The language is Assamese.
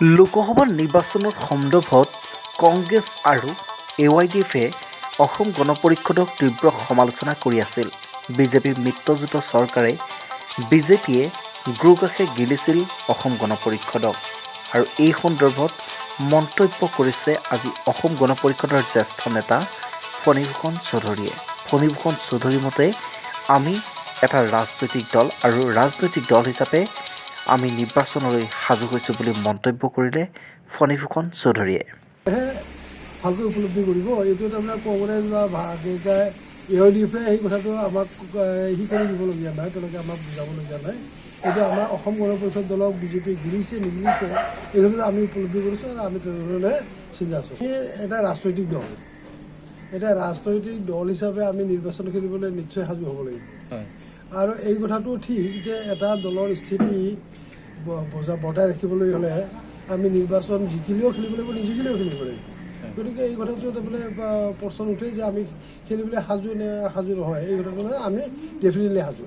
লোকসভা নিৰ্বাচনৰ সন্দৰ্ভত কংগ্ৰেছ আৰু AYDFে অসম গণ পৰিষদক তীব্ৰ সমালোচনা কৰি আছিল। বিজেপিৰ মিত্ৰজোঁট চৰকাৰে বিজেপিয়ে গুৰুকাষে গিলিছিল অসম গণ পৰিষদক আৰু এই সন্দৰ্ভত মন্তব্য কৰিছে আজি অসম গণ পৰিষদৰ জ্যেষ্ঠ নেতা ফণীভূষণ চৌধুৰীয়ে। ফণীভূষণ চৌধুৰীৰ মতে আমি এটা ৰাজনৈতিক দল আৰু ৰাজনৈতিক দল হিচাপে আমি নিৰ্বাচনলৈ সাজু হৈছোঁ বুলি মন্তব্য কৰিলে ফণীভূষণ চৌধুৰীয়ে। ভালকৈ উপলব্ধি কৰিব এইটো তাৰমানে কংগ্ৰেছ বা ভাৰতীয় AYDFে সেই কথাটো আমাক শিকাই দিবলগীয়া নাই, তেওঁলোকে আমাক বুজাবলগীয়া নাই। এতিয়া আমাৰ অসম গণ পৰিষদ দলক বিজেপি গিলিছে নিগিলিছে এই কথাটো আমি উপলব্ধি কৰিছোঁ আৰু আমি তেনেধৰণে চিন্তা আছোঁ। এই এটা ৰাজনৈতিক দল, এটা ৰাজনৈতিক দল হিচাপে আমি নিৰ্বাচন খেলিবলৈ নিশ্চয় সাজু হ'ব লাগিব। আৰু এই কথাটো ঠিক যে এটা দলৰ স্থিতি বজাই ৰাখিবলৈ হ'লে আমি নিৰ্বাচন জিকিলেও খেলিব লাগিব, নিজিকিলেও খেলিব লাগিব। গতিকে এই কথাটো তাৰমানে প্ৰশ্ন উঠে যে আমি খেলিবলৈ সাজু নে সাজু নহয়, এই কথাটো আমি ডেফিনেটলি সাজু।